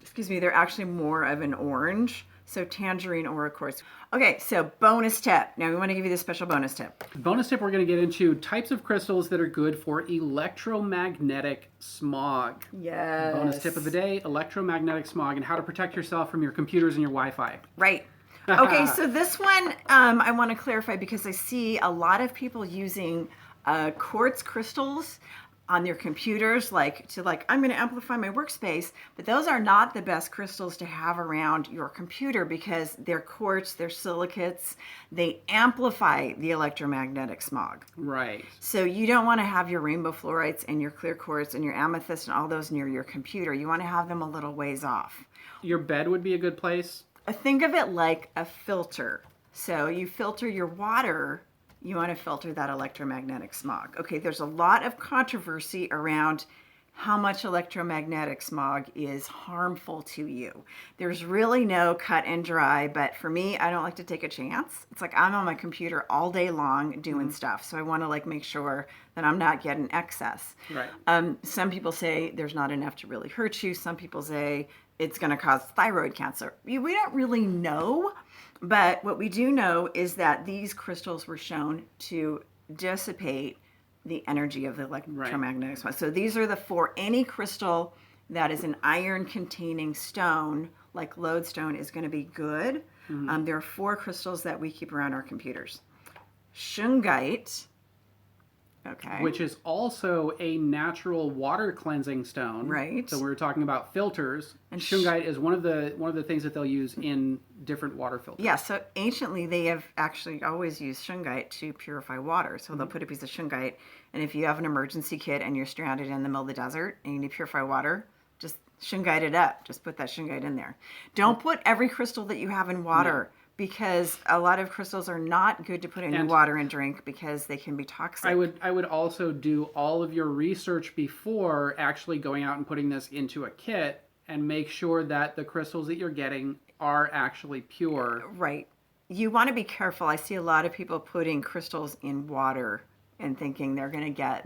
excuse me, they're actually more of an orange. So tangerine aura quartz. Okay, so bonus tip. Now we want to give you this special bonus tip. Bonus tip, we're going to get into types of crystals that are good for electromagnetic smog. Yes. Bonus tip of the day, electromagnetic smog, and how to protect yourself from your computers and your Wi-Fi. Right. Okay, so this one I want to clarify because I see a lot of people using quartz crystals on their computers, I'm going to amplify my workspace, but those are not the best crystals to have around your computer because they're quartz, they're silicates, they amplify the electromagnetic smog. Right. So you don't want to have your rainbow fluorites and your clear quartz and your amethyst and all those near your computer. You want to have them a little ways off. Your bed would be a good place. Think of it like a filter. So you filter your water, you want to filter that electromagnetic smog. Okay, there's a lot of controversy around how much electromagnetic smog is harmful to you. There's really no cut and dry, but for me, I don't like to take a chance. It's like I'm on my computer all day long doing stuff, so I want to make sure that I'm not getting excess. Right. Some people say there's not enough to really hurt you. Some people say it's going to cause thyroid cancer. We don't really know, but what we do know is that these crystals were shown to dissipate the energy of the electromagnetic smog. So these are for any crystal that is an iron-containing stone, like lodestone, is going to be good. There are 4 crystals that we keep around our computers. Shungite. Okay. Which is also a natural water cleansing stone. Right. So we were talking about filters, and shungite is one of the things that they'll use in different water filters. Yeah. So anciently, they have actually always used shungite to purify water. So they'll put a piece of shungite, and if you have an emergency kit and you're stranded in the middle of the desert and you need to purify water, just shungite it up. Just put that shungite in there. Don't put every crystal that you have in water. No. Because a lot of crystals are not good to put in your water and drink because they can be toxic. I would also do all of your research before actually going out and putting this into a kit and make sure that the crystals that you're getting are actually pure. Right. You want to be careful. I see a lot of people putting crystals in water and thinking they're going to get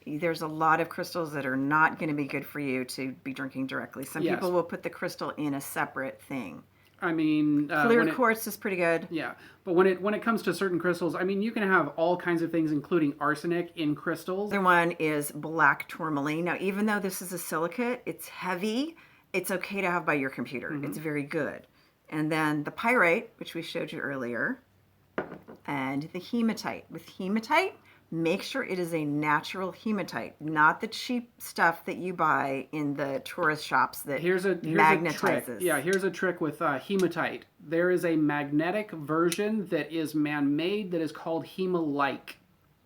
there's a lot of crystals that are not going to be good for you to be drinking directly. Some people will put the crystal in a separate thing. I mean, clear quartz is pretty good. Yeah, but when it comes to certain crystals, I mean, you can have all kinds of things, including arsenic in crystals. The other one is black tourmaline. Now, even though this is a silicate, it's heavy. It's okay to have by your computer. It's very good. And then the pyrite, which we showed you earlier, and the hematite. With hematite, make sure it is a natural hematite, not the cheap stuff that you buy in the tourist shops that magnetizes. Trick. Yeah, here's a trick with hematite. There is a magnetic version that is man-made that is called hemalike.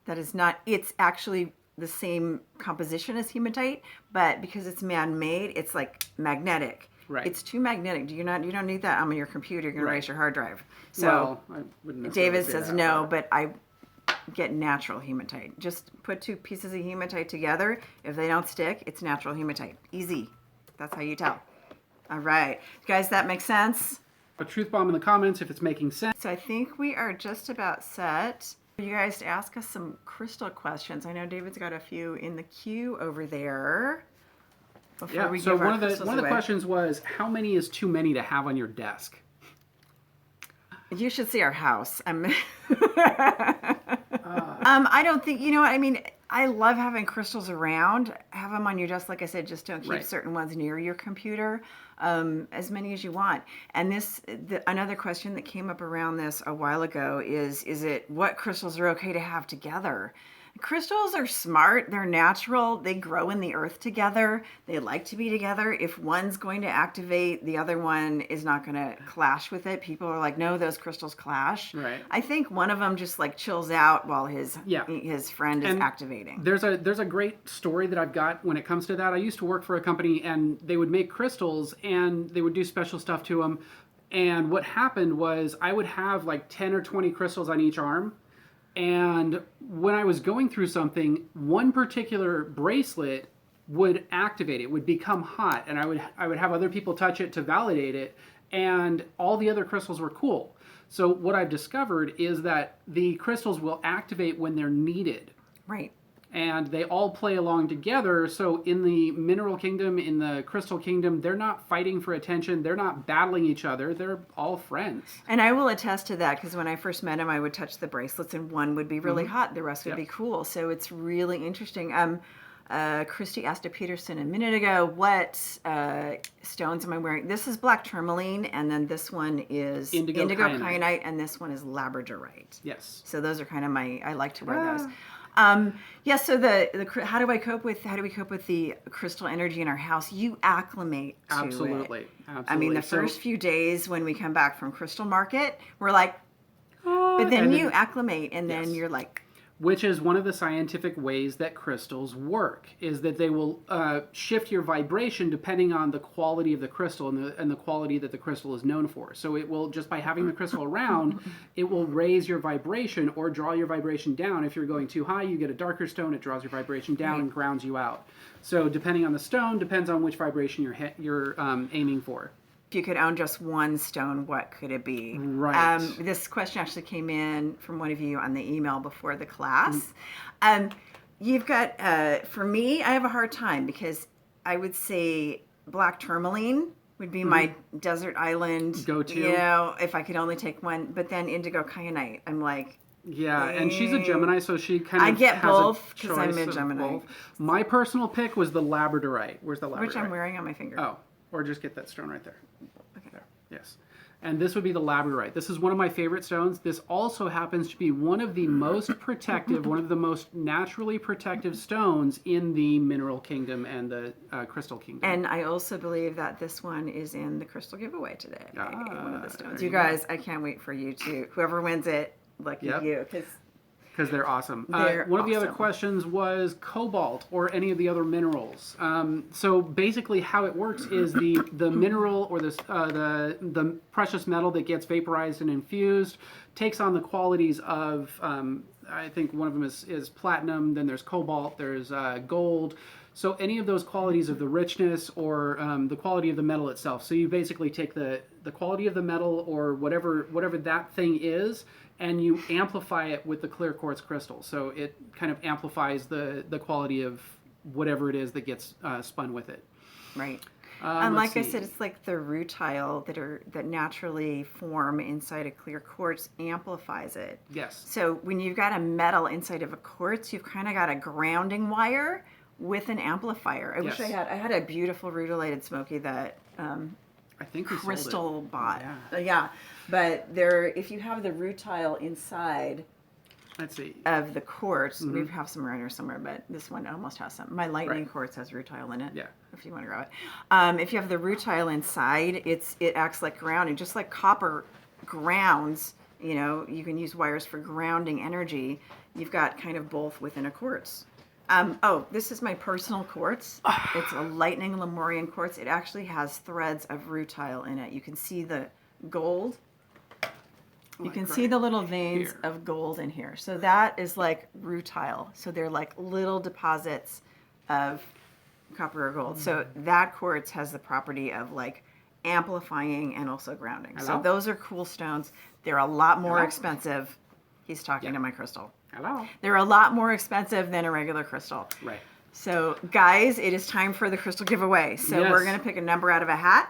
That is not, it's actually the same composition as hematite, but because it's man-made, it's like magnetic. Right. It's too magnetic. You don't need that on your computer. You're going to raise your hard drive. So well, I wouldn't David says no, but I get natural hematite. Just put 2 pieces of hematite together. If they don't stick, it's natural hematite. Easy. That's how you tell. All right. Guys, that makes sense? A truth bomb in the comments if it's making sense. So I think we are just about set for you guys to ask us some crystal questions. I know David's got a few in the queue over there. So one of the questions was, how many is too many to have on your desk? You should see our house. I don't think, I mean, I love having crystals around. Have them on your desk. Like I said, just don't keep certain ones near your computer. As many as you want. And another question that came up around this a while ago is it what crystals are okay to have together? Crystals are smart. They're natural. They grow in the earth together. They like to be together. If one's going to activate, the other one is not going to clash with it. People are like, no, those crystals clash. Right. I think one of them just chills out while his friend is activating. There's a great story that I've got when it comes to that. I used to work for a company and they would make crystals and they would do special stuff to them. And what happened was I would have 10 or 20 crystals on each arm. And when I was going through something, one particular bracelet would activate. It would become hot, and I would have other people touch it to validate it, and all the other crystals were cool. So what I've discovered is that the crystals will activate when they're needed. Right. and they all play along together. So in the mineral kingdom, in the crystal kingdom, they're not fighting for attention. They're not battling each other. They're all friends. And I will attest to that, because when I first met him, I would touch the bracelets and one would be really hot. The rest would be cool. So it's really interesting. Christy asked Peterson a minute ago, what stones am I wearing? This is black tourmaline, and then this one is indigo kyanite, and this one is labradorite. Yes. So those are kind of I like to wear those. So how do we cope with the crystal energy in our house? You acclimate to Absolutely. it. I mean, the first few days when we come back from Crystal Market, we're like, but then you acclimate, and then you're like. Which is one of the scientific ways that crystals work, is that they will shift your vibration depending on the quality of the crystal and the quality that the crystal is known for. So it will, just by having the crystal around, it will raise your vibration or draw your vibration down. If you're going too high, you get a darker stone, it draws your vibration down and grounds you out. So depending on the stone, depends on which vibration you're aiming for. If you could own just one stone, what could it be? Right. This question actually came in from one of you on the email before the class. You've got, for me, I have a hard time, because I would say black tourmaline would be my desert island go-to. You know, if I could only take one. But then indigo kyanite, I'm like, yeah, and she's a Gemini, so she kind of I get has both, a because I'm a choice of Gemini. both. My personal pick was the labradorite. Where's the labradorite? Which I'm wearing on my finger. Oh, or just get that stone right there. Okay. There. Yes. And this would be the labradorite. This is one of my favorite stones. This also happens to be one of the most protective, one of the most naturally protective stones in the mineral kingdom and the crystal kingdom. And I also believe that this one is in the crystal giveaway today. One of the stones. You go. Guys, I can't wait for you to, whoever wins it, lucky you, because they're awesome. They're one of the other awesome. questions was cobalt or any of the other minerals. So basically, how it works is the mineral or the precious metal that gets vaporized and infused takes on the qualities of I think one of them is platinum. Then there's cobalt. There's gold. So any of those qualities of the richness or the quality of the metal itself. So you basically take the quality of the metal or whatever that thing is, and you amplify it with the clear quartz crystal. So it kind of amplifies the quality of whatever it is that gets spun with it. Right. And like I said, it's like the rutile that naturally form inside a clear quartz amplifies it. Yes. So when you've got a metal inside of a quartz, you've kind of got a grounding wire with an amplifier. I wish I had a beautiful rutilated smoky that I think we Crystal bought. Yeah. But if you have the rutile inside Let's see. of the quartz, we have some around here somewhere, but this one almost has some. My lightning quartz has rutile in it. Yeah. If you want to grab it. If you have the rutile inside, it acts like grounding, just like copper grounds. You know, you can use wires for grounding energy. You've got kind of both within a quartz. This is my personal quartz. It's a lightning Lemurian quartz. It actually has threads of rutile in it. You can see the gold. You can see the little veins of gold in here. So that is like rutile. So they're like little deposits of copper or gold. So that quartz has the property of like amplifying and also grounding. Hello? So those are cool stones. They're a lot more expensive. He's talking to my crystal. Hello. They're a lot more expensive than a regular crystal. Right. So, guys, it is time for the crystal giveaway. So we're going to pick a number out of a hat,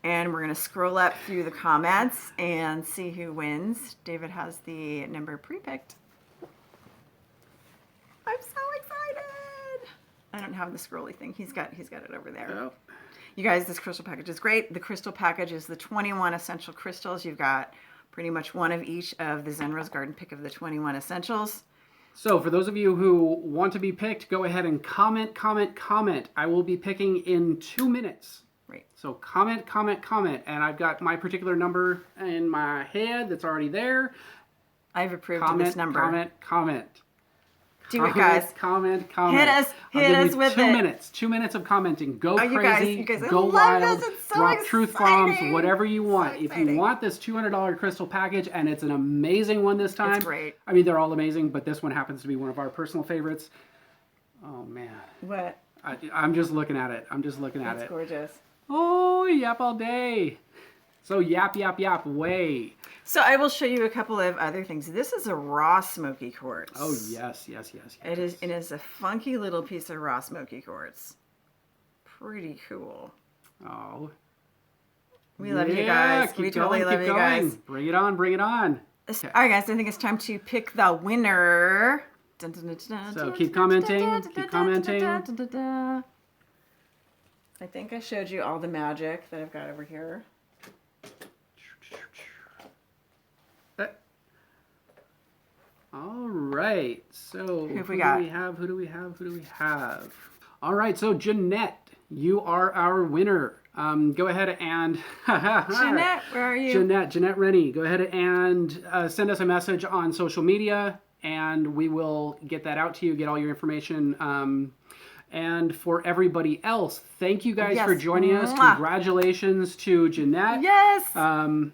and we're going to scroll up through the comments and see who wins. David has the number pre-picked. I'm so excited. I don't have the scrolly thing. He's got it over there. Hello. You guys, this crystal package is great. The crystal package is the 21 essential crystals. You've got pretty much one of each of the Zen Rose Garden pick of the 21 essentials. So for those of you who want to be picked, go ahead and comment. I will be picking in 2 minutes. Right. So comment. And I've got my particular number in my head that's already there. I've approved this number. Comment. Do it, guys. Comment. Hit us with 2 it. minutes. 2 minutes of commenting. Go crazy. You guys, go I love wild. this. It's so drop truth bombs. exciting. Whatever you want. So If you want this $200 crystal package, and it's an amazing one this time. It's great. I mean, they're all amazing, but this one happens to be one of our personal favorites. Oh man. What? I'm just looking at it. It's gorgeous. Oh, yep, all day. So yap, way. So I will show you a couple of other things. This is a raw smoky quartz. Oh, yes. It is a funky little piece of raw smoky quartz. Pretty cool. Oh. We love you guys. We totally love you guys. Bring it on. Okay. All right, guys. I think it's time to pick the winner. So keep commenting. I think I showed you all the magic that I've got over here. All right. So who do we have? All right. So Jeanette, you are our winner. Go ahead and Jeanette, where are you? Jeanette Rennie. Go ahead and send us a message on social media, and we will get that out to you. Get all your information. And for everybody else, thank you guys for joining us. Congratulations to Jeanette. Yes.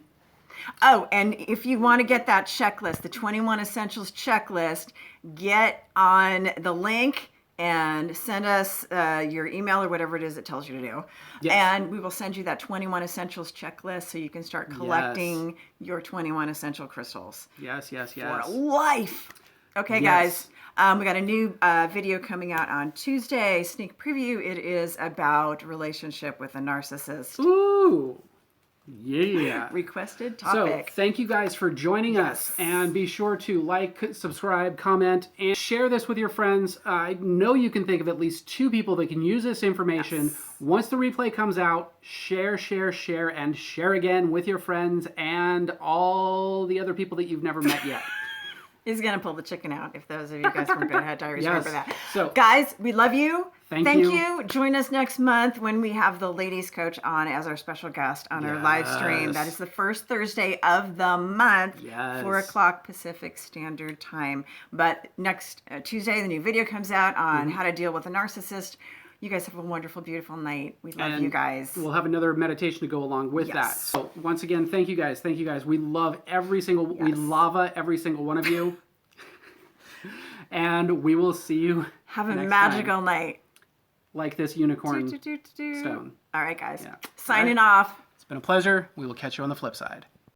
Oh, and if you want to get that checklist, the 21 Essentials checklist, get on the link and send us your email or whatever it is it tells you to do. Yes. And we will send you that 21 Essentials checklist so you can start collecting your 21 essential crystals. Yes. For life. Okay, guys. We got a new video coming out on Tuesday. Sneak preview. It is about relationship with a narcissist. Ooh. Yeah. Requested topic. So thank you guys for joining us, and be sure to like, subscribe, comment, and share this with your friends. I know you can think of at least 2 people that can use this information. Yes. Once the replay comes out, share, and share again with your friends and all the other people that you've never met yet. He's going to pull the chicken out if those of you guys from Bedhead Diaries remember that. So, guys, we love you. Thank you. Join us next month when we have the ladies coach on as our special guest on our live stream. That is the first Thursday of the month, 4 o'clock Pacific Standard Time. But next Tuesday, the new video comes out on how to deal with a narcissist. You guys have a wonderful, beautiful night. We love you guys. We'll have another meditation to go along with that. So once again, thank you guys. We love we lava every single one of you. And we will see you Have a magical night. Like this unicorn stone. All right, guys. Signing off. It's been a pleasure. We will catch you on the flip side.